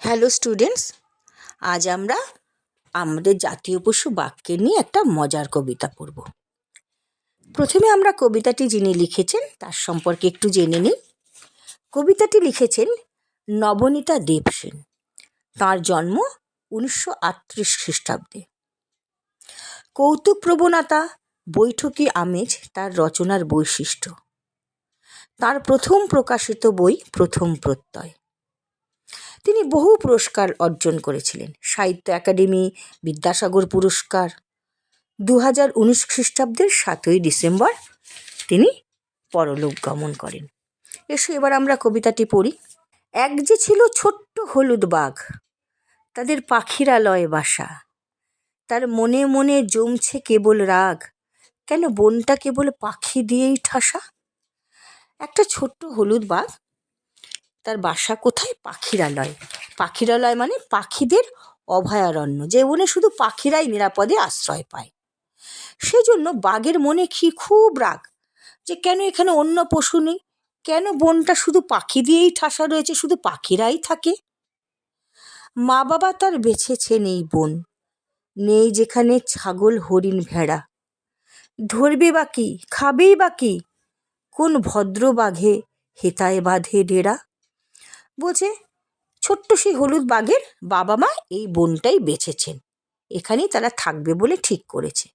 Hello students, আজ আমরা আমাদের জাতীয় পশু বাঘকে নিয়ে একটা মজার কবিতা পড়ব। প্রথমে আমরা কবিতাটি যিনি লিখেছেন তার সম্পর্কে একটু জেনে নিই। কবিতাটি লিখেছেন নবনীতা দেবসেন। তাঁর জন্ম 1938 খ্রিস্টাব্দে। কৌতুক প্রবণতা, বৈঠকি আমেজ তার রচনার বৈশিষ্ট্য। তার প্রথম প্রকাশিত বই প্রথম প্রত্যয়। তিনি বহু পুরস্কার অর্জন করেছিলেন। সাহিত্য একাডেমি, বিদ্যাসাগর পুরস্কার। 2019 খ্রিস্টাব্দের 7ই ডিসেম্বর তিনি পরলোক গমন করেন। এসো এবার আমরা কবিতাটি পড়ি। এক যে ছিল ছোট্ট হলুদ বাঘ, তাদের পাখিরালয়ে বাসা। তার মনে মনে জমছে কেবল রাগ, কেন বনটা কেবল পাখি দিয়েই ঠাসা। একটা ছোট্ট হলুদ বাঘ, তার বাসা কোথায়? পাখিরালয়। পাখিরালয় মানে পাখিদের অভয়ারণ্য, যে বনে শুধু পাখিরাই নিরাপদে আশ্রয় পায়। সেজন্য বাঘের মনে খুব রাগ, যে কেন এখানে অন্য পশু নেই, কেন বনটা শুধু পাখি দিয়েই ঠাসা রয়েছে, শুধু পাখিরাই থাকে। মা বাবা তার বেছেছেন এই বন, নেই যেখানে ছাগল হরিণ ভেড়া। ধরবে বা কি, খাবেই বা কি, কোন ভদ্র বাঘে হেতায় বাঁধে ডেরা। বলছে ছোট্ট সেই হলুদ বাঘের বাবা মা এই বনটাই বেছেছেন, এখানেই তারা থাকবে বলে ঠিক করেছে।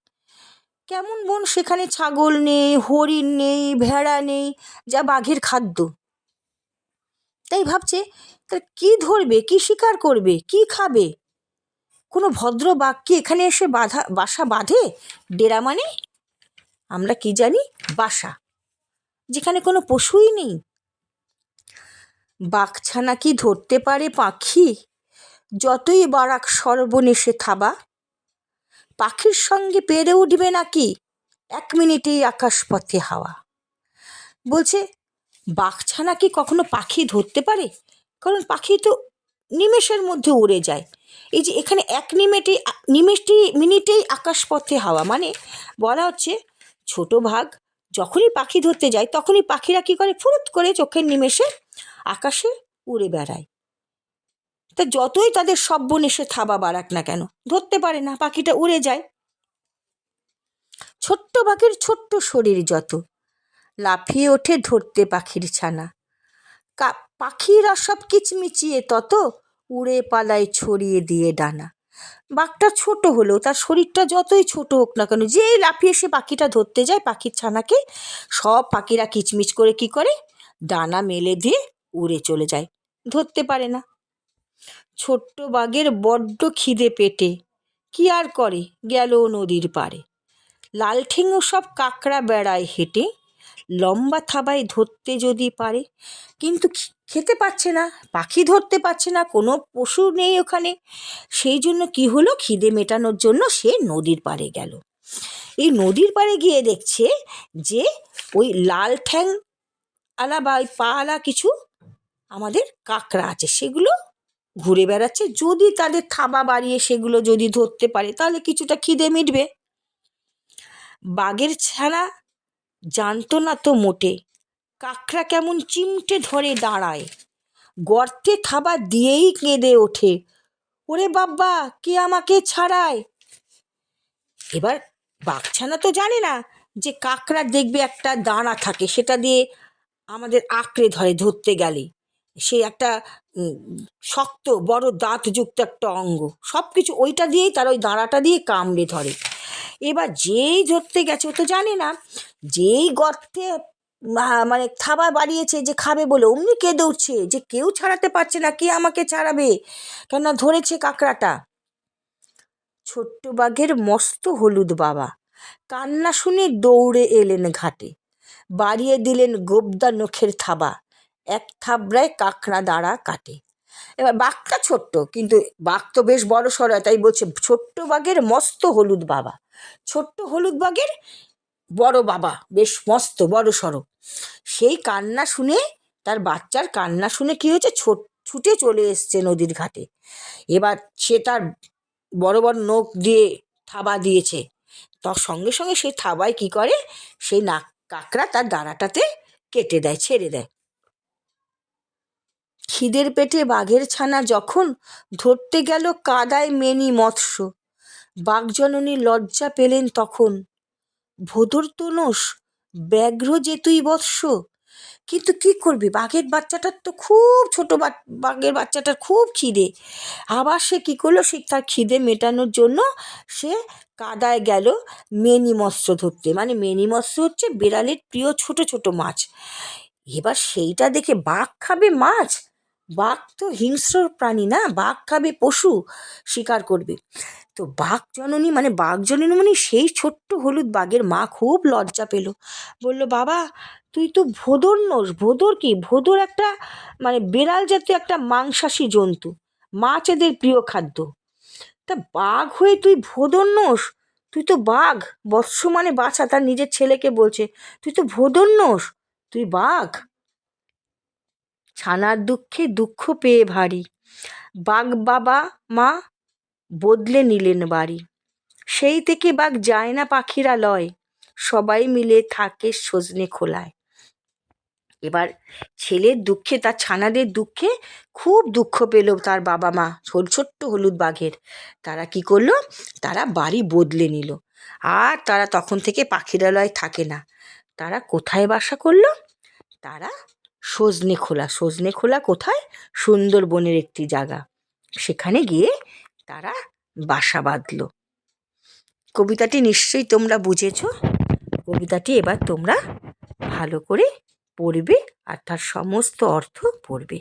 কেমন বন, সেখানে ছাগল নেই, হরিণ নেই, ভেড়া নেই, যা বাঘের খাদ্য। তাই ভাবছে তারা কি ধরবে, কি শিকার করবে, কি খাবে। কোনো ভদ্র বাঘ কি এখানে এসে বাসা বাঁধে? ডেরা মানে আমরা কি জানি? বাসা, যেখানে কোনো পশুই নেই। বাঘছানা কি ধরতে পারে পাখি, যতই বারাক সর্বনেশে থাবা। পাখির সঙ্গে পেরে উঠবে নাকি 1 মিনিটেই আকাশপথে হাওয়া। বলছে বাঘছানা কি কখনো পাখি ধরতে পারে? কারণ পাখি তো নিমেষের মধ্যে উড়ে যায়। এই যে এখানে 1 মিনিটেই আকাশপথে হাওয়া, মানে বলা হচ্ছে ছোট বাঘ যখনই পাখি ধরতে যায় তখনই পাখিরা কি করে, ফুরুত করে চোখের নিমেষে আকাশে উড়ে বেড়ায়। তা যতই তাদের সব্বনেশে থাবা বাড়াক না কেন, ধরতে পারে না, পাখিটা উড়ে যায়। ছোট্ট বাঘের ছোট্ট শরীর যত, লাফিয়ে ওঠে ধরতে পাখির ছানা। পাখিরা সব কিচমিচিয়ে তত, উড়ে পালায় ছড়িয়ে দিয়ে ডানা। বাঘটা ছোট হলেও তার শরীরটা যতই ছোট হোক না কেন, যেই লাফিয়ে সে পাখিটা ধরতে যায় পাখির ছানাকে, সব পাখিরা কিচমিচ করে কি করে, ডানা মেলে দিয়ে উড়ে চলে যায়, ধরতে পারে না। ছোট্ট বাঘের বড্ড খিদে পেটে, কি আর করে, গেল নদীর পাড়ে। লালঠেঙো সব কাকড়া বেড়ায় হেঁটে, লম্বা থাবায় ধরতে যদি পারে। কিন্তু খেতে পাচ্ছে না, পাখি ধরতে পারছে না, কোনো পশু নেই ওখানে। সেই জন্য কি হলো, খিদে মেটানোর জন্য সে নদীর পাড়ে গেল। এই নদীর পাড়ে গিয়ে দেখছে যে ওই লাল ঠ্যাং আলা বা ওই পা আলা কিছু আমাদের কাকড়া আছে, সেগুলো ঘুরে বেড়াচ্ছে। যদি তাদের থাবা বাড়িয়ে সেগুলো যদি ধরতে পারে তাহলে কিছুটা খিদে মিটবে। বাঘের ছানা জানতো না তো মোটে, কাকড়া কেমন চিমটে ধরে দাঁড়ায়। গর্তে থাবা দিয়েই কেঁদে ওঠে, ওরে বাব্বা কে আমাকে ছাড়ায়। এবার বাঘছানা তো জানে না যে কাকড়া দেখবে একটা দাঁড়া থাকে, সেটা দিয়ে আমাদের আঁকড়ে ধরে ধরতে গেলে। সে একটা শক্ত বড় দাঁতযুক্ত একটা অঙ্গ, সব কিছু ওইটা দিয়েই, তার ওই দাঁড়াটা দিয়ে কামড়ে ধরে। এবার যেই ধরতে গেছে ও তো জানে না, যেই গর্তে মানে থাবা বাড়িয়েছে যে খাবে বলে, অমনি কেঁদে উঠছে যে কেউ ছাড়াতে পারছে না, কে আমাকে ছাড়াবে, কেননা ধরেছে কাকড়াটা। ছোট্ট বাঘের মস্ত হলুদ বাবা কান্না শুনে দৌড়ে এলেন ঘাটে, বাড়িয়ে দিলেন গোবদা নখের থাবা, এক থাবড়ায় কাকড়া দাঁড়া কাটে। এবার বাঘটা ছোট্ট, কিন্তু বাঘ তো বেশ বড় সড়, তাই বলছে ছোট্ট বাঘের মস্ত হলুদ বাবা। ছোট্ট হলুদ বাঘের বড় বাবা বেশ মস্ত বড় সড়ো। সেই কান্না শুনে, তার বাচ্চার কান্না শুনে কি হয়েছে, ছুটে চলে এসছে নদীর ঘাটে। এবার সে তার বড় বড় নখ দিয়ে থাবা দিয়েছে, তার সঙ্গে সঙ্গে সেই থাবায় কি করে, সেই কাকড়া তার দাঁড়াটাতে কেটে দেয়, ছেড়ে দেয়। খিদের পেটে বাঘের ছানা যখন ধরতে গেল কাদায় মেনি মৎস্য, বাঘজননী লজ্জা পেলেন তখন, ভোদর তোনস ব্যাঘ্র যে তুই বৎস। কিন্তু কি করবি, বাঘের বাচ্চাটার তো খুব ছোট, বাঘের বাচ্চাটার খুব খিদে। আবার সে কী করলো, সে তার খিদে মেটানোর জন্য সে কাদায় গেল মেনি মৎস্য ধরতে। মানে মেনি মৎস্য হচ্ছে বিড়ালের প্রিয় ছোট ছোট মাছ। এবার সেইটা দেখে বাঘ খাবে মাছ? বাঘ তো হিংস্র প্রাণী না, বাঘ খাবে পশু, শিকার করবে। তো বাঘজননী মানে সেই ছোট্ট হলুদ বাঘের মা খুব লজ্জা পেল। বলল, বাবা তুই তো ভোদর নোস। ভোদর কি? ভোদর একটা মানে বিড়াল জাতীয় একটা মাংসাশী জন্তু, মাছ এদের প্রিয় খাদ্য। তা বাঘ হয়ে তুই ভোদর নোস? তুই তো বাঘ, বৎস মানে বাছা, তার নিজের ছেলেকে বলছে, তুই তো ভোদর নোস, তুই বাঘ। ছানার দুঃখে দুঃখ পেয়ে ভারী, বাঘ বাবা মা বদলে নিলেন বাড়ি। সেই থেকে বাঘ যায় না পাখিরালয়, সবাই মিলে থাকে সজনে খোলায়। এবার ছেলের দুঃখে, তার ছানাদের দুঃখে খুব দুঃখ পেল তার বাবা মা ছোট্ট হলুদ বাঘের। তারা কি করলো, তারা বাড়ি বদলে নিল। আর তারা তখন থেকে পাখিরালয় থাকে না। তারা কোথায় বাসা করলো? তারা সজনে খোলা কোথায়? সুন্দরবনের একটি জায়গা, সেখানে গিয়ে তারা বাসা বাঁধলো। কবিতাটি নিশ্চয়ই তোমরা বুঝেছ। কবিতাটি এবার তোমরা ভালো করে পড়বে আর তার সমস্ত অর্থ পড়বে।